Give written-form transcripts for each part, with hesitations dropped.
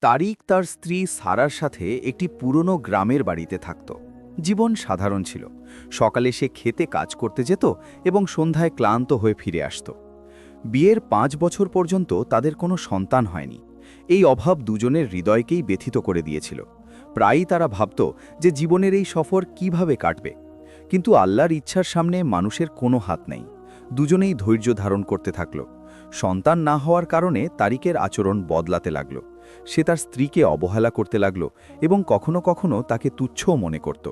তারিক তার স্ত্রী সারার সাথে একটি পুরনো গ্রামের বাড়িতে থাকত। জীবন সাধারণ ছিল। সকালে সে খেতে কাজ করতে যেত এবং সন্ধ্যায় ক্লান্ত হয়ে ফিরে আসত। বিয়ের ৫ বছর পর্যন্ত তাদের কোনো সন্তান হয়নি। এই অভাব দুজনের হৃদয়কেই ব্যথিত করে দিয়েছিল। প্রায়ই তারা ভাবত যে জীবনের এই সফর কিভাবে কাটবে। কিন্তু আল্লাহর ইচ্ছার সামনে মানুষের কোনো হাত নেই। দুজনেই ধৈর্য ধারণ করতে থাকল। সন্তান না হওয়ার কারণে তারিকের আচরণ বদলাতে লাগল। সে তার স্ত্রীকে অবহেলা করতে লাগল এবং কখনো কখনো তাকে তুচ্ছও মনে করত।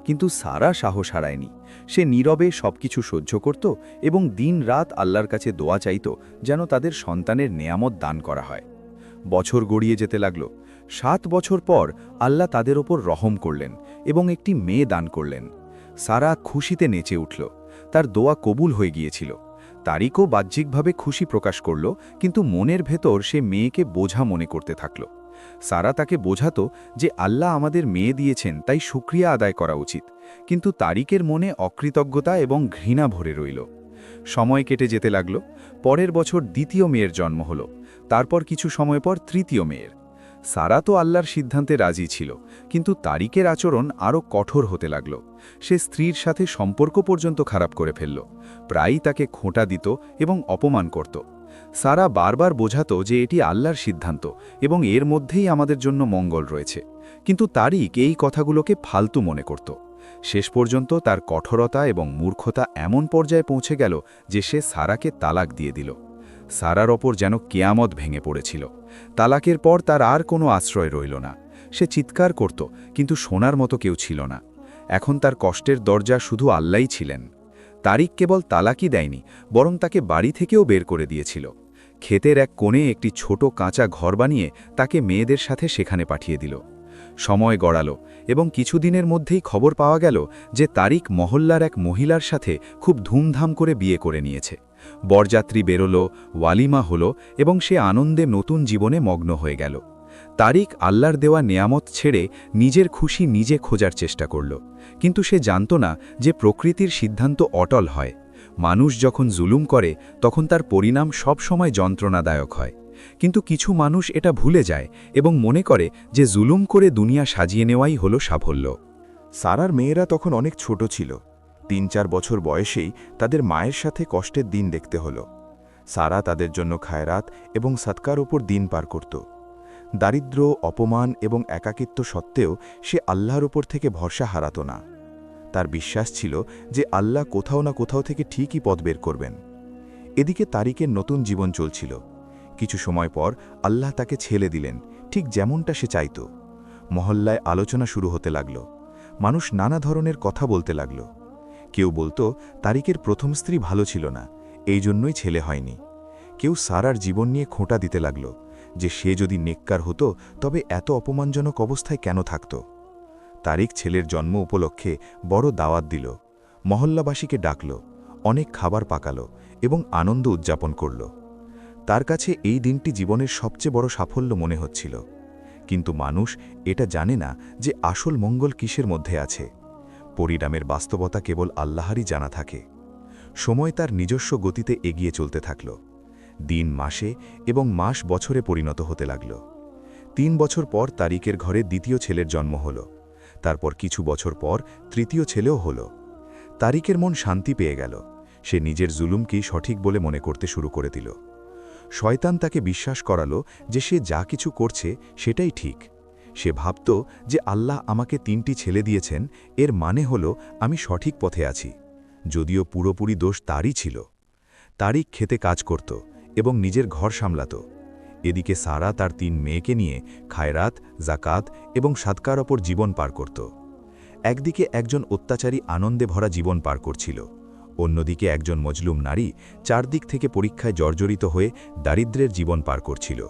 কিন্তু সারা সাহস হারায়নি। সে নীরবে সবকিছু সহ্য করত এবং দিন-রাত আল্লাহর কাছে দোয়া চাইত যেন তাদের সন্তানের নেয়ামত দান করা হয়। বছর গড়িয়ে যেতে লাগল। ৭ বছর পর আল্লাহ তাদের ওপর রহম করলেন এবং একটি মেয়ে দান করলেন। সারা খুশিতে নেচে উঠল। তার দোয়া কবুল হয়ে গিয়েছিল। তারিকও বাহ্যিকভাবে খুশি প্রকাশ করল, কিন্তু মনের ভেতর সে মেয়েকে বোঝা মনে করতে থাকল। সারা তাকে বোঝাতো যে আল্লাহ আমাদের মেয়ে দিয়েছেন, তাই শুকরিয়া আদায় করা উচিত। কিন্তু তারিকের মনে অকৃতজ্ঞতা এবং ঘৃণা ভরে রইল। সময় কেটে যেতে লাগল। পরের বছর দ্বিতীয় মেয়ের জন্ম হল। তারপর কিছু সময় পর তৃতীয় মেয়ের। সারা তো আল্লাহর সিদ্ধান্তে রাজি ছিল, কিন্তু তারিকের আচরণ আরও কঠোর হতে লাগল। সে স্ত্রীর সাথে সম্পর্ক পর্যন্ত খারাপ করে ফেলল। প্রায়ই তাকে খোঁটা দিত এবং অপমান করত। সারা বারবার বোঝাতো যে এটি আল্লাহর সিদ্ধান্ত এবং এর মধ্যেই আমাদের জন্য মঙ্গল রয়েছে। কিন্তু তারিক এই কথাগুলোকে ফালতু মনে করত। শেষ পর্যন্ত তার কঠোরতা এবং মূর্খতা এমন পর্যায়ে পৌঁছে গেল যে সে সারাকে তালাক দিয়ে দিল। সারার ওপর যেন কেয়ামত ভেঙে পড়েছিল। তালাকের পর তার আর কোনো আশ্রয় রইল না। সে চিৎকার করত, কিন্তু শোনার মতো কেউ ছিল না। এখন তার কষ্টের দরজা শুধু আল্লাহই ছিলেন। তারিক কেবল তালাকই দেয়নি, বরং তাকে বাড়ি থেকেও বের করে দিয়েছিল। ক্ষেতের এক কোণে একটি ছোট কাঁচা ঘর বানিয়ে তাকে মেয়েদের সাথে সেখানে পাঠিয়ে দিল। সময় গড়ালো এবং কিছুদিনের মধ্যেই খবর পাওয়া গেল যে তারিক মহল্লার এক মহিলার সাথে খুব ধুমধাম করে বিয়ে করে নিয়েছে। বরযাত্রী বেরোলো, ওয়ালিমা হলো এবং সে আনন্দে নতুন জীবনে মগ্ন হয়ে গেল। তারিক আল্লাহর দেওয়া নেয়ামত ছেড়ে নিজের খুশি নিজে খোঁজার চেষ্টা করল। কিন্তু সে জানত না যে প্রকৃতির সিদ্ধান্ত অটল হয়। মানুষ যখন জুলুম করে তখন তার পরিণাম সব সময় যন্ত্রণাদায়ক হয়। কিন্তু কিছু মানুষ এটা ভুলে যায় এবং মনে করে যে জুলুম করে দুনিয়া সাজিয়ে নেওয়াই হলো সাফল্য। সারার মেয়েরা তখন অনেক ছোট ছিল। ৩-৪ বছর বয়সেই তাদের মায়ের সাথে কষ্টের দিন দেখতে হলো। সারা তাদের জন্য খায়রাত এবং সৎকার ওপর দিন পার করত। দারিদ্র্য, অপমান এবং একাকিত্ব সত্ত্বেও সে আল্লাহর ওপর থেকে ভরসা হারাত না। তার বিশ্বাস ছিল যে আল্লাহ কোথাও না কোথাও থেকে ঠিকই পথ বের করবেন। এদিকে তারিকের নতুন জীবন চলছিল। কিছু সময় পর আল্লাহ তাকে ছেলে দিলেন, ঠিক যেমনটা সে চাইত। মহল্লায় আলোচনা শুরু হতে লাগল। মানুষ নানা ধরনের কথা বলতে লাগল। কেউ বলতো তারিকের প্রথম স্ত্রী ভালো ছিল না, এই জন্যই ছেলে হয়নি। কেউ সারার জীবন নিয়ে খোঁটা দিতে লাগল যে সে যদি নেককার হতো তবে এত অপমানজনক অবস্থায় কেন থাকত। তারিক ছেলের জন্ম উপলক্ষে বড় দাওয়াত দিল, মহল্লাবাসীকে ডাকল, অনেক খাবার পাকালো এবং আনন্দ উদযাপন করল। তার কাছে এই দিনটি জীবনের সবচেয়ে বড় সাফল্য মনে হচ্ছিল। কিন্তু মানুষ এটা জানে না যে আসল মঙ্গল কিসের মধ্যে আছে। পরিণামের বাস্তবতা কেবল আল্লাহরই জানা থাকে। সময় তার নিজস্ব গতিতে এগিয়ে চলতে থাকল। দিন মাসে এবং মাস বছরে পরিণত হতে লাগল। ৩ বছর পর তারিকের ঘরে দ্বিতীয় ছেলের জন্ম হল। তারপর কিছু বছর পর তৃতীয় ছেলেও হল। তারিকের মন শান্তি পেয়ে গেল। সে নিজের জুলুমকেই সঠিক বলে মনে করতে শুরু করে দিল। শয়তান তাকে বিশ্বাস করালো যে সে যা কিছু করছে সেটাই ঠিক। সে ভাবত যে আল্লাহ আমাকে ৩টি ছেলে দিয়েছেন, এর মানে হল আমি সঠিক পথে আছি, যদিও পুরোপুরি দোষ তারই ছিল। তারিক খেতে কাজ করত এবং নিজের ঘর সামলাত। এদিকে সারা তার ৩ মেয়েকে নিয়ে খায়রাত, জাকাত এবং সাদকার ওপর জীবন পার করত। একদিকে একজন অত্যাচারী আনন্দে ভরা জীবন পার করছিল, অন্যদিকে একজন মজলুম নারী চারদিক থেকে পরীক্ষায় জর্জরিত হয়ে দারিদ্র্যের জীবন পার করছিল।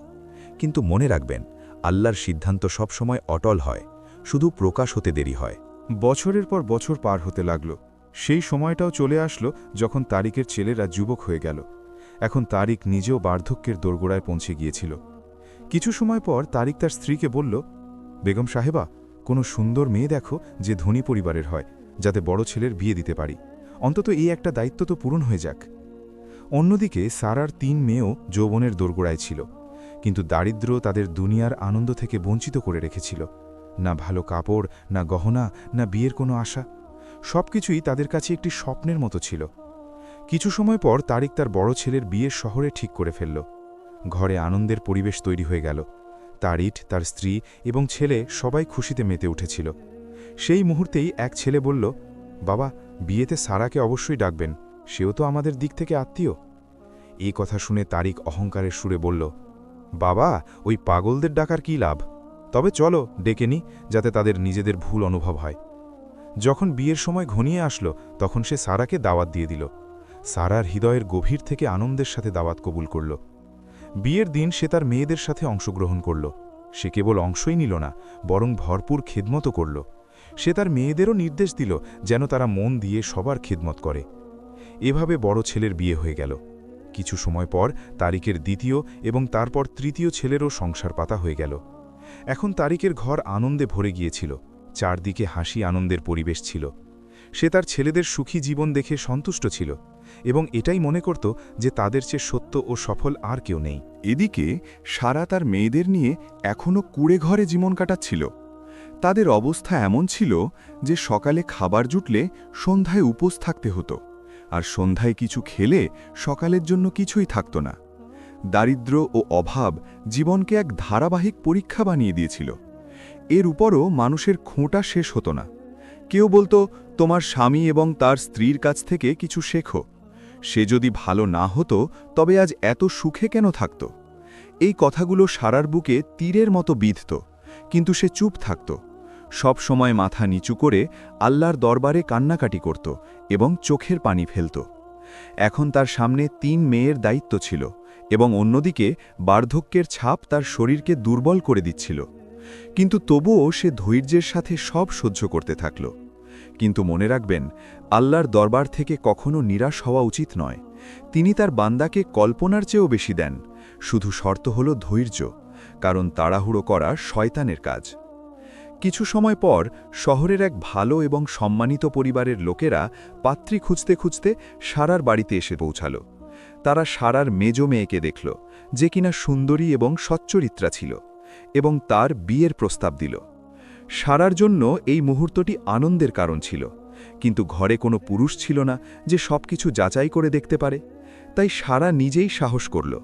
কিন্তু মনে রাখবেন, আল্লাহর সিদ্ধান্ত সবসময় অটল হয়, শুধু প্রকাশ হতে দেরি হয়। বছরের পর বছর পার হতে লাগল। সেই সময়টাও চলে আসলো যখন তারিকের ছেলেরা যুবক হয়ে গেল। এখন তারিক নিজেও বার্ধক্যের দোরগোড়ায় পৌঁছে গিয়েছিল। কিছু সময় পর তারিক তার স্ত্রীকে বলল, বেগম সাহেবা, কোনো সুন্দর মেয়ে দেখো যে ধনী পরিবারের হয়, যাতে বড় ছেলের বিয়ে দিতে পারি। অন্তত এই একটা দায়িত্ব তো পূরণ হয়ে যাক। অন্যদিকে সারার ৩ মেয়েও যৌবনের দোরগোড়ায় ছিল। কিন্তু দারিদ্র্য তাদের দুনিয়ার আনন্দ থেকে বঞ্চিত করে রেখেছিল। না ভালো কাপড়, না গহনা, না বিয়ের কোনো আশা। সবকিছুই তাদের কাছে একটি স্বপ্নের মতো ছিল। কিছু সময় পর তারিক তার বড় ছেলের বিয়ের শহরে ঠিক করে ফেলল। ঘরে আনন্দের পরিবেশ তৈরি হয়ে গেল। তারিক, তার স্ত্রী এবং ছেলে সবাই খুশিতে মেতে উঠেছিল। সেই মুহূর্তেই এক ছেলে বলল, বাবা, বিয়েতে সারাকে অবশ্যই ডাকবেন, সেও তো আমাদের দিক থেকে আত্মীয়। এই কথা শুনে তারিক অহংকারের সুরে বলল, বাবা, ওই পাগলদের ডাকার কী লাভ? তবে চলো ডেকে নি, যাতে তাদের নিজেদের ভুল অনুভব হয়। যখন বিয়ের সময় ঘনিয়ে আসলো তখন সে সারাকে দাওয়াত দিয়ে দিল। সারার হৃদয়ের গভীর থেকে আনন্দের সাথে দাওয়াত কবুল করল। বিয়ের দিন সে তার মেয়েদের সাথে অংশগ্রহণ করল। সে কেবল অংশই নিল না, বরং ভরপুর খিদমতও করল। সে তার মেয়েদেরও নির্দেশ দিল যেন তারা মন দিয়ে সবার খিদমত করে। এভাবে বড় ছেলের বিয়ে হয়ে গেল। কিছু সময় পর তারিকের দ্বিতীয় এবং তারপর তৃতীয় ছেলেরও সংসার পাতা হয়ে গেল। এখন তারিকের ঘর আনন্দে ভরে গিয়েছিল। চারদিকে হাসি আনন্দের পরিবেশ ছিল। সে তার ছেলেদের সুখী জীবন দেখে সন্তুষ্ট ছিল এবং এটাই মনে করত যে তাদের চেয়ে সত্য ও সফল আর কেউ নেই। এদিকে সারা তার মেয়েদের নিয়ে এখনও কুড়ে ঘরে জীবন কাটাচ্ছিল। তাদের অবস্থা এমন ছিল যে সকালে খাবার জুটলে সন্ধ্যায় উপোস থাকতে হতো, আর সন্ধ্যায় কিছু খেলে সকালের জন্য কিছুই থাকত না। দারিদ্র্য ও অভাব জীবনকে এক ধারাবাহিক পরীক্ষা বানিয়ে দিয়েছিল। এর উপরও মানুষের খোঁটা শেষ হতো না। কেউ বলতো, তোমার স্বামী এবং তার স্ত্রীর কাছ থেকে কিছু শেখো। সে যদি ভালো না হতো তবে আজ এত সুখে কেন থাকত? এই কথাগুলো সারার বুকে তীরের মতো বিঁধত, কিন্তু সে চুপ থাকত। সব সময় মাথা নিচু করে আল্লাহর দরবারে কান্নাকাটি করত এবং চোখের পানি ফেলত। এখন তার সামনে 3 মেয়ের দায়িত্ব ছিল এবং অন্যদিকে বার্ধক্যের ছাপ তার শরীরকে দুর্বল করে দিচ্ছিল। কিন্তু তবুও সে ধৈর্যের সাথে সব সহ্য করতে থাকল। কিন্তু মনে রাখবেন, আল্লাহর দরবার থেকে কখনো নিরাশ হওয়া উচিত নয়। তিনি তার বান্দাকে কল্পনার চেয়েও বেশি দেন। শুধু শর্ত হল ধৈর্য, কারণ তাড়াহুড়ো করা শয়তানের কাজ। কিছু সময় পর শহরের এক ভালো এবং সম্মানিত পরিবারের লোকেরা পাত্রী খুঁজতে খুঁজতে সারার বাড়িতে এসে পৌঁছাল। তারা সারার মেজ মেয়েকে দেখল, যে কিনা সুন্দরী এবং সচ্চরিত্রা ছিল, এবং তার বিয়ের প্রস্তাব দিল। সারার জন্য এই মুহূর্তটি আনন্দের কারণ ছিল, কিন্তু ঘরে কোনো পুরুষ ছিল না যে সবকিছু যাচাই করে দেখতে পারে। তাই সারা নিজেই সাহস করল।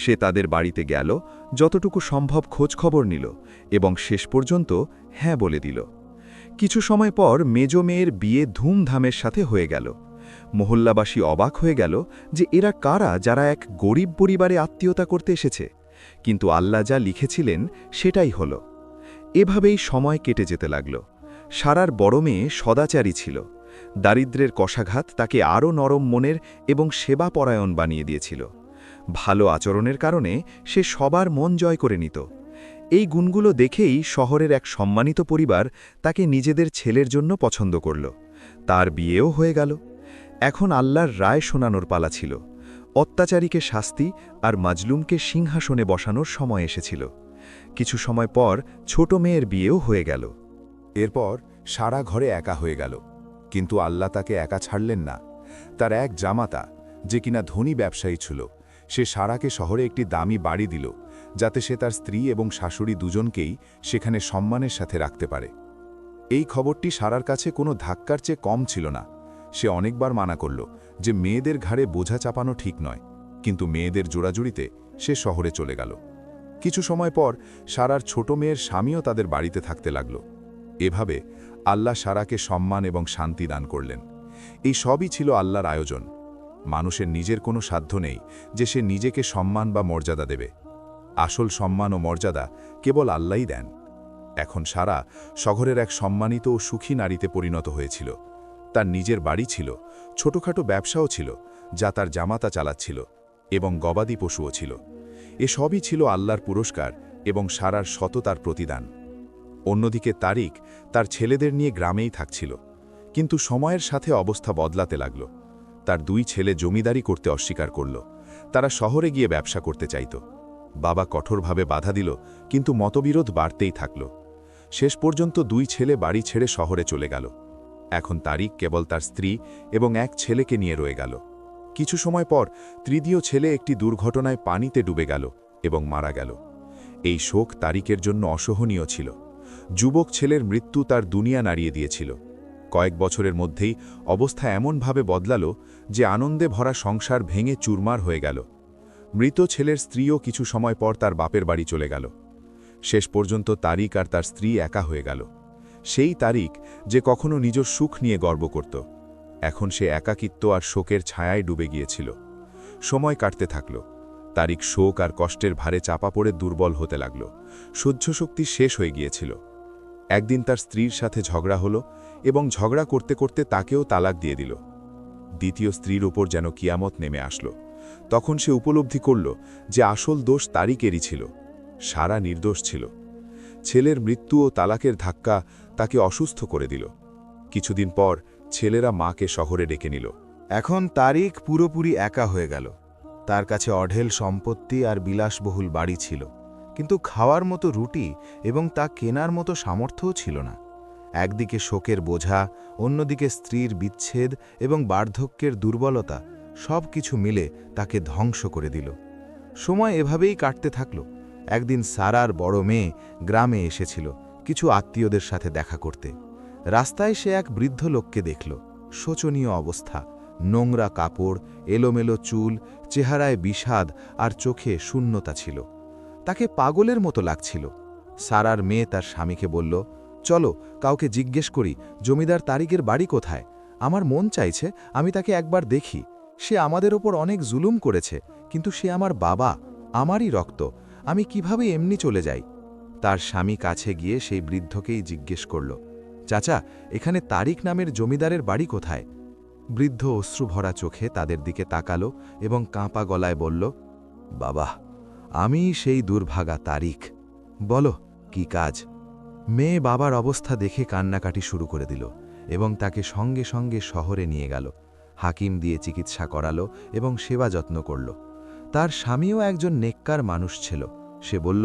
সে তাদের বাড়িতে গেল, যতটুকু সম্ভব খোঁজখবর নিল এবং শেষ পর্যন্ত হ্যাঁ বলে দিল। কিছু সময় পর মেজ মেয়ের বিয়ে ধুমধামের সাথে হয়ে গেল। মহল্লাবাসী অবাক হয়ে গেল যে এরা কারা, যারা এক গরিব পরিবারে আত্মীয়তা করতে এসেছে। কিন্তু আল্লাহ যা লিখেছিলেন সেটাই হল। এভাবেই সময় কেটে যেতে লাগল। সারার বড় মেয়ে সদাচারী ছিল। দারিদ্র্যের কষাঘাত তাকে আরও নরম মনের এবং সেবাপরায়ণ বানিয়ে দিয়েছিল। ভালো আচরণের কারণে সে সবার মন জয় করে নিত। এই গুণগুলো দেখেই শহরের এক সম্মানিত পরিবার তাকে নিজেদের ছেলের জন্য পছন্দ করল। তার বিয়েও হয়ে গেল। এখন আল্লাহর রায় শোনানোর পালা ছিল। অত্যাচারীকে শাস্তি আর মাজলুমকে সিংহাসনে বসানোর সময় এসেছিল। কিছু সময় পর ছোট মেয়ের বিয়েও হয়ে গেল। এরপর সারা ঘরে একা হয়ে গেল। কিন্তু আল্লাহ তাকে একা ছাড়লেন না। তার এক জামাতা, যে কিনা ধনী ব্যবসায়ী ছিল, সে সারাকে শহরে একটি দামি বাড়ি দিল, যাতে সে তার স্ত্রী এবং শাশুড়ি দুজনকেই সেখানে সম্মানের সাথে রাখতে পারে। এই খবরটি সারার কাছে কোনো ধাক্কার চেয়ে কম ছিল না। সে অনেকবার মানা করল যে মেয়েদের ঘাড়ে বোঝা চাপানো ঠিক নয়, কিন্তু মেয়েদের জোড়াজুড়িতে সে শহরে চলে গেল। কিছু সময় পর সারার ছোট মেয়ের স্বামীও তাদের বাড়িতে থাকতে লাগল। এভাবে আল্লাহ সারাকে সম্মান এবং শান্তি দান করলেন। এই সবই ছিল আল্লাহর আয়োজন। মানুষের নিজের কোনো সাধ্য নেই যে সে নিজেকে সম্মান বা মর্যাদা দেবে। আসল সম্মান ও মর্যাদা কেবল আল্লাহই দেন। এখন সারা শহরের এক সম্মানিত ও সুখী নারীতে পরিণত হয়েছিল। তার নিজের বাড়ি ছিল, ছোটখাটো ব্যবসাও ছিল যা তার জামাতা চালাচ্ছিল, এবং গবাদি পশুও ছিল। এসবই ছিল আল্লাহর পুরস্কার এবং সারার সততার প্রতিদান। অন্যদিকে তারিক তার ছেলেদের নিয়ে গ্রামেই থাকছিল, কিন্তু সময়ের সাথে অবস্থা বদলাতে লাগল। তার 2 ছেলে জমিদারি করতে অস্বীকার করল। তারা শহরে গিয়ে ব্যবসা করতে চাইত। বাবা কঠোরভাবে বাধা দিল, কিন্তু মতবিরোধ বাড়তেই থাকল। শেষ পর্যন্ত 2 ছেলে বাড়ি ছেড়ে শহরে চলে গেল। এখন তারিক কেবল তার স্ত্রী এবং এক ছেলেকে নিয়ে রয়ে গেল। কিছু সময় পর তৃতীয় ছেলে একটি দুর্ঘটনায় পানিতে ডুবে গেল এবং মারা গেল। এই শোক তারিকের জন্য অসহনীয় ছিল। যুবক ছেলের মৃত্যু তার দুনিয়া নাড়িয়ে দিয়েছিল। কয়েক বছরের মধ্যেই অবস্থা এমনভাবে বদলালো যে আনন্দে ভরা সংসার ভেঙে চুরমার হয়ে গেল। মৃত ছেলের স্ত্রীও কিছু সময় পর তার বাপের বাড়ি চলে গেল। শেষ পর্যন্ত তারিক আর তার স্ত্রী একা হয়ে গেল। সেই তারিক যে কখনো নিজের সুখ নিয়ে গর্ব করত, এখন সে একাকিত্ব আর শোকের ছায়ায় ডুবে গিয়েছিল। সময় কাটতে থাকল। তারিক শোক আর কষ্টের ভারে চাপা পড়ে দুর্বল হতে লাগল। সহ্য শক্তি শেষ হয়ে গিয়েছিল। একদিন তার স্ত্রীর সাথে ঝগড়া হলো এবং ঝগড়া করতে করতে তাকেও তালাক দিয়ে দিল। দ্বিতীয় স্ত্রীর ওপর যেন কিয়ামত নেমে আসলো। তখন সে উপলব্ধি করল যে আসল দোষ তারিকেরই ছিল। সারা নির্দোষ ছিল। ছেলের মৃত্যু ও তালাকের ধাক্কা তাকে অসুস্থ করে দিল। কিছুদিন পর ছেলেরা মাকে শহরে ডেকে নিল। এখন তারিক পুরোপুরি একা হয়ে গেল। তার কাছে অঢেল সম্পত্তি আর বিলাসবহুল বাড়ি ছিল, কিন্তু খাওয়ার মতো রুটি এবং তা কেনার মতো সামর্থ্যও ছিল না। একদিকে শোকের বোঝা, অন্যদিকে স্ত্রীর বিচ্ছেদ এবং বার্ধক্যের দুর্বলতা সব কিছু মিলে তাকে ধ্বংস করে দিল। সময় এভাবেই কাটতে থাকল। একদিন সারার বড় মেয়ে গ্রামে এসেছিল কিছু আত্মীয়দের সাথে দেখা করতে। রাস্তায় সে এক বৃদ্ধ লোককে দেখল। শোচনীয় অবস্থা, নোংরা কাপড়, এলোমেলো চুল, চেহারায় বিষাদ আর চোখে শূন্যতা ছিল। তাকে পাগলের মতো লাগছিল। সারার মেয়ে তার স্বামীকে বলল, চলো কাউকে জিজ্ঞেস করি জমিদার তারিকের বাড়ি কোথায়। আমার মন চাইছে আমি তাকে একবার দেখি। সে আমাদের ওপর অনেক জুলুম করেছে, কিন্তু সে আমার বাবা, আমারই রক্ত। আমি কিভাবে এমনি চলে যাই? তার স্বামী কাছে গিয়ে সেই বৃদ্ধকেই জিজ্ঞেস করল, চাচা, এখানে তারিক নামের জমিদারের বাড়ি কোথায়? বৃদ্ধ অশ্রুভরা চোখে তাদের দিকে তাকালো এবং কাঁপা গলায় বলল, বাবা, আমি সেই দুর্ভাগা তারিক। বলো, কি কাজ? মেয়ে বাবার অবস্থা দেখে কান্নাকাটি শুরু করে দিল এবং তাকে সঙ্গে সঙ্গে শহরে নিয়ে গেল। হাকিম দিয়ে চিকিৎসা করালো এবং সেবা যত্ন করল। তার স্বামীও একজন নেককার মানুষ ছিল। সে বলল,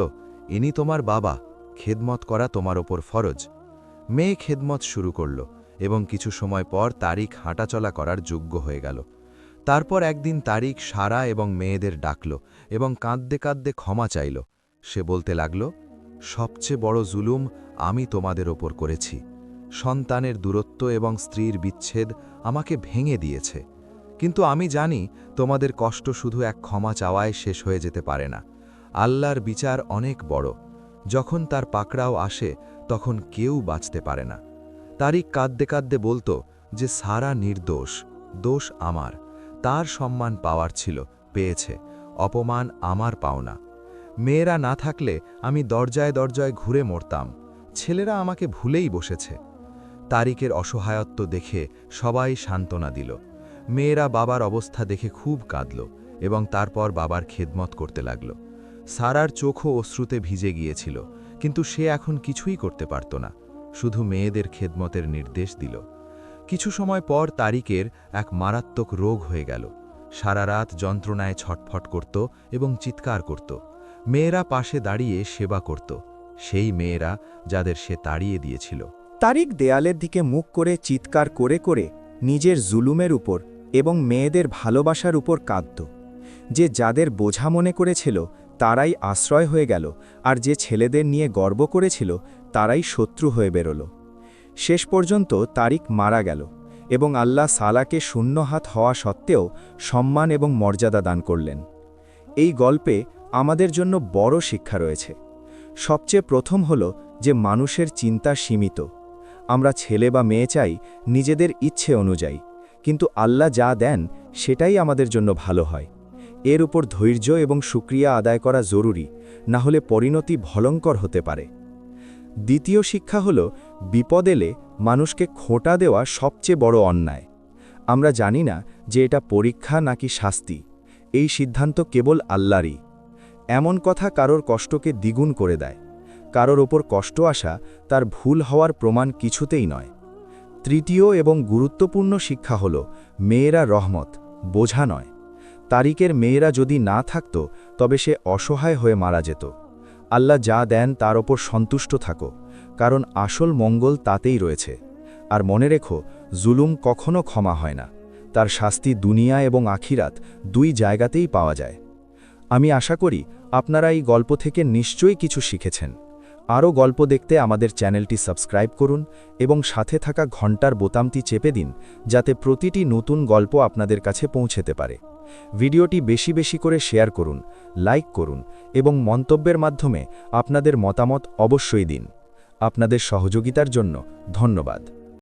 ইনি তোমার বাবা, খেদমত করা তোমার ওপর ফরজ। মেয়ে খেদমত শুরু করল এবং কিছু সময় পর তারিক হাঁটাচলা করার যোগ্য হয়ে গেল। তারপর একদিন তারিক সারা এবং মেয়েদের ডাকল এবং কাঁদতে কাঁদতে ক্ষমা চাইল। সে বলতে লাগল, সবচেয়ে বড় জুলুম আমি তোমাদের ওপর করেছি। সন্তানের দূরত্ব এবং স্ত্রীর বিচ্ছেদ আমাকে ভেঙে দিয়েছে। কিন্তু আমি জানি তোমাদের কষ্ট শুধু এক ক্ষমা চাওয়ায় শেষ হয়ে যেতে পারে না। আল্লাহর বিচার অনেক বড়। যখন তার পাকড়াও আসে তখন কেউ বাঁচতে পারে না। তারিক কাঁদতে কাঁদতে বলতো যে সারা নির্দোষ, দোষ আমার। তার সম্মান পাওয়ার ছিল, পেয়েছে। অপমান আমার পাওনা। মেয়েরা না থাকলে আমি দরজায় দরজায় ঘুরে মরতাম। ছেলেরা আমাকে ভুলেই বসেছে। তারিকের অসহায়ত্ব দেখে সবাই সান্ত্বনা দিল। মেয়েরা বাবার অবস্থা দেখে খুব কাঁদল এবং তারপর বাবার খেদমত করতে লাগল। সারার চোখও অশ্রুতে ভিজে গিয়েছিল, কিন্তু সে এখন কিছুই করতে পারত না, শুধু মেয়েদের খেদমতের নির্দেশ দিল। কিছু সময় পর তারিকের এক মারাত্মক রোগ হয়ে গেল। সারা রাত যন্ত্রণায় ছটফট করত এবং চিৎকার করত। মেয়েরা পাশে দাঁড়িয়ে সেবা করত, সেই মেয়েরা যাদের সে তাড়িয়ে দিয়েছিল। তারিক দেয়ালের দিকে মুখ করে চিৎকার করে করে নিজের জুলুমের উপর এবং মেয়েদের ভালোবাসার উপর কাঁদত। যে যাদের বোঝা মনে করেছিল তারাই আশ্রয় হয়ে গেল, আর যে ছেলেদের নিয়ে গর্ব করেছিল তারাই শত্রু হয়ে বেরোল। শেষ পর্যন্ত তারিক মারা গেল এবং আল্লাহ সালাকে শূন্য হাত হওয়া সত্ত্বেও সম্মান এবং মর্যাদা দান করলেন। এই গল্পে আমাদের জন্য বড় শিক্ষা রয়েছে। সবচেয়ে প্রথম হল যে মানুষের চিন্তা সীমিত। আমরা ছেলে বা মেয়ে চাই নিজেদের ইচ্ছে অনুযায়ী, কিন্তু আল্লাহ যা দেন সেটাই আমাদের জন্য ভালো হয়। এর উপর ধৈর্য এবং শুকরিয়া আদায় করা জরুরি, না হলে পরিণতি ভয়ঙ্কর হতে পারে। দ্বিতীয় শিক্ষা হল, বিপদ এলে মানুষকে খোঁটা দেওয়া সবচেয়ে বড় অন্যায়। আমরা জানি না যে এটা পরীক্ষা নাকি শাস্তি। এই সিদ্ধান্ত কেবল আল্লাহরই। এমন কথা কারোর কষ্টকে দ্বিগুণ করে দেয়। কারোর ওপর কষ্ট আসা তার ভুল হওয়ার প্রমাণ কিছুতেই নয়। তৃতীয় এবং গুরুত্বপূর্ণ শিক্ষা হল, মেয়েরা রহমত, বোঝা নয়। তারিকের মেয়েরা যদি না থাকত তবে সে অসহায় হয়ে মারা যেত। আল্লাহ যা দেন তার ওপর সন্তুষ্ট থাকো, কারণ আসল মঙ্গল তাতেই রয়েছে। আর মনে রেখো, জুলুম কখনো ক্ষমা হয় না। তার শাস্তি দুনিয়া এবং আখিরাত দুই জায়গাতেই পাওয়া যায়। আমি আশা করি আপনারা এই গল্প থেকে নিশ্চয়ই কিছু শিখেছেন। আরও গল্প দেখতে আমাদের চ্যানেলটি সাবস্ক্রাইব করুন এবং সাথে থাকা ঘন্টার বোতামটি চেপে দিন, যাতে প্রতিটি নতুন গল্প আপনাদের কাছে পৌঁছতে পারে। ভিডিওটি বেশি বেশি করে শেয়ার করুন, লাইক করুন এবং মন্তব্যের মাধ্যমে আপনাদের মতামত অবশ্যই দিন। আপনাদের সহযোগিতার জন্য ধন্যবাদ।